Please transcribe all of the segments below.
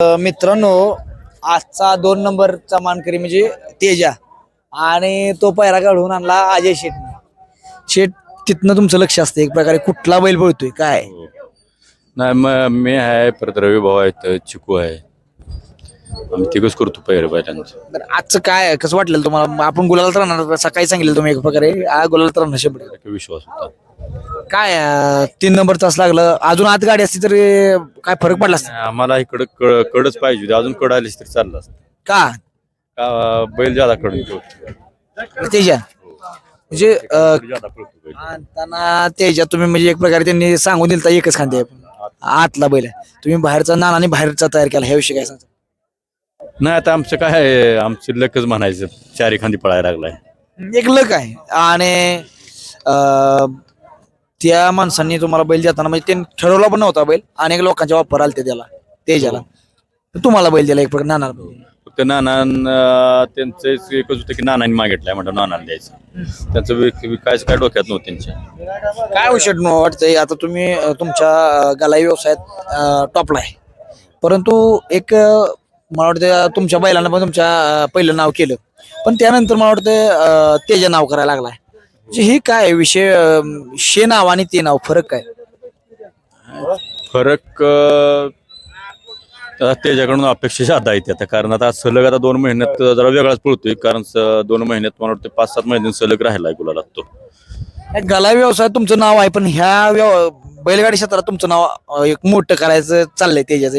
मित्रांनो, आजचा 2 नंबरचा मानकरी म्हणजे तेजा आणि तो पायरा काढून आणला अजय शेठ. तिथनं तुमचं लक्ष असतं एक प्रकारे कुठला बैल पळतोय काय. नाही मग मी आहे परत रवी भाऊ आहेत चिकू आहे आम्ही तिघच करतो पहिरे बैलांचं. बरं, आजचं काय कसं वाटलं तुम्हाला. आपण गुलाला तर राहणार सकाळी सांगितलं तुम्ही एक प्रकारे गुलाला तर राहणार 100%. विश्वास होता काय 3 नंबर तास लागलं. अजून आत गाडी असती तरी काय फरक पडला असता आम्हाला इकडं कडच पाहिजे होती अजून कड आलीच तरी चाललं असतं का का बैल ज्यादा कडून ठेवतो तेजा म्हणजे ज्यादा पळतो बैल. आणताना तेजा तुम्ही म्हणजे एक प्रकारे त्यांनी सांगून दिलं एकच खांदे आतला बैल आहे. तुम्ही बाहेरचा नाना आणि बाहेरचा तयार केला ह्या विषयी काय सांगता. नाही आता आमचं काय आहे, आमची लकच म्हणायचं चारी खांदी पळायला लागलाय एक लक आहे आणि त्या माणसांनी तुम्हाला बैल देताना म्हणजे त्यांनी ठरवला पण नव्हता बैल. अनेक लोकांच्या वापर आलते त्याला तेजाला तुम्हाला बैल दिला एक प्रकार नाना. फक्त नाना त्यांचं एकच होतं की नानांनी मागितलंय म्हणतो नानाला द्यायचं त्यांचं विकायचं काय डोक्यात नव्हतं त्यांच्या. काय औषध वाटतंय आता तुम्ही तुमच्या गलाई व्यवसायात टॉपला आहे परंतु एक मला वाटतं तुमच्या बैलांना पण तुमच्या पहिलं नाव केलं पण त्यानंतर मला वाटतं तेजा नाव करायला लागलाय. म्हणजे हे काय विषय शे नाव आणि ते नाव फरक काय. फरक त्याच्याकडून अपेक्षा जादा येते आता कारण आता सलग आता 2 महिन्यात जरा वेगळाच पळतोय कारण 2 महिन्यात मला वाटतं 5-7 महिन्यात सलग राहिलाय गुलाला तो. गलाई व्यवसायात तुमचं नाव आहे पण ह्या बैलगाडी क्षेत्रात तुमचं नाव एक मोठं करायचं चाललंय तेजाचं.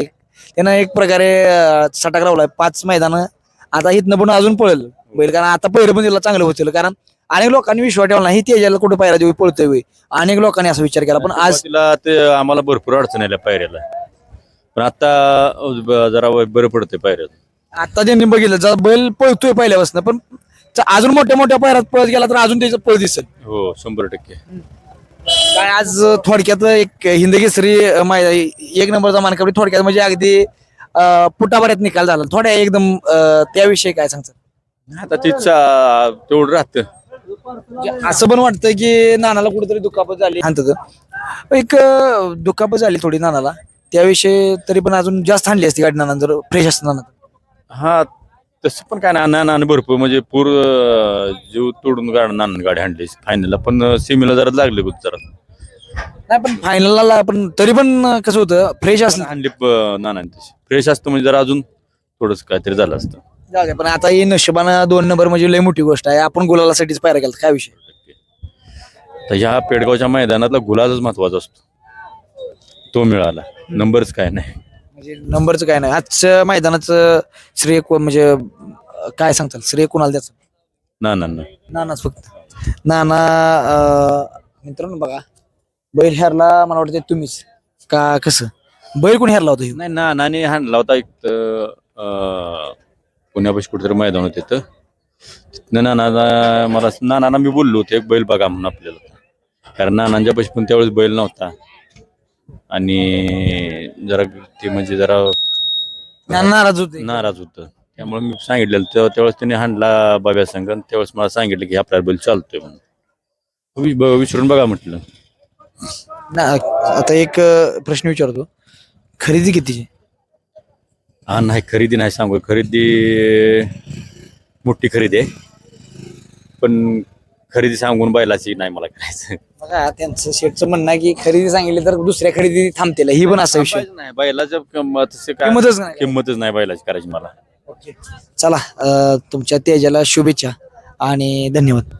त्यानं एक प्रकारे सटाक लावलाय 5 मैदान आता इथनं पण अजून पळेल बैल कारण आता पहिलं पण तिला चांगलं होतं कारण अनेक लोकांनी विश्वास ठेवला नाही तेजाला कुठं पायरा देऊ पळतोय होय. अनेक लोकांनी असा विचार केला पण आज तिला ते आम्हाला भरपूर अडचण आल्या पायऱ्याला पण आता जरा बरं पडतंय पायऱ्यात. आता त्यांनी बघितलं जर बैल पळतोय पहिल्यापासून पण अजून मोठ्या मोठ्या पायऱ्यात पळत गेला तर अजून त्याचं पळ दिसेल. हो 100%. काय आज थोडक्यात एक हिंदकेसरी 1 नंबरचा मानकरी थोडक्यात म्हणजे अगदी पुटाभरात निकाल झाला थोड्या एकदम त्याविषयी काय सांगतात. आता तिचा तेवढं राहतं असं पण वाटतं की नानाला कुठेतरी दुखापत झाली म्हणतात एक दुखापत झाली थोडी नानाला त्याविषयी तरी पण अजून जास्त हाणली असती गाडी नाना जर फ्रेश असतं नाना. हा तसं पण काय नाना भरपूर म्हणजे जीव तोडून गाडी हाणली फायनलला पण सेमीला जरा लागले जरा नाही पण फायनलला पण तरी पण कसं होतं फ्रेश असलं हाणली नाना तशी फ्रेश असतं म्हणजे जरा अजून थोडंसं काहीतरी झालं असतं. जाऊ दे, पण आता ही नशिबानं 2 नंबर म्हणजे लय मोठी गोष्ट आहे. आपण गुलालासाठीच पायरा केला काय विषय. तर ह्या पेडगावच्या मैदानातला गुलालच महत्वाचा असतो तो मिळाला नंबरच काय नाही म्हणजे नंबरचं काय नाही. आजच्या मैदानाचं श्रेय म्हणजे काय सांगताल श्रेय कोणाला द्यायचं. नानाच फक्त नाना. मित्रांनो बघा बैल हरला मला वाटतं तुम्हीच का कसं बैल कोणी हरला होता. नाही नानाने हाणला होता एक पुण्यापाशी कुठेतरी मैदान होते तिथनं नानाला मी बोललो होतो एक बैल बघा म्हणून आपल्याला कारण नानांच्या पाशी पण त्यावेळेस बैल नव्हता आणि जरा ते म्हणजे जरा नाराज होतं त्यामुळे मी सांगितलेलं त्यावेळेस त्याने हाणला बाब्या संघ त्यावेळेस मला सांगितलं की आपल्याला बैल चालतोय म्हणून विचारून बघा म्हटलं. आता एक प्रश्न विचारतो खरेदी कितीची. हा नाही खरेदी नाही सांगू खरेदी मोठी खरेदी आहे पण खरेदी सांगून बैलाची नाही मला करायचं. बघा त्यांचं शेठचं म्हणणं आहे की खरेदी सांगितली तर दुसऱ्या खरेदी थांबतील ही पण असा विषय नाही बैलाच्या किंमतच नाही बैलाची करायची मला. चला तुमच्या तेजाला शुभेच्छा आणि धन्यवाद.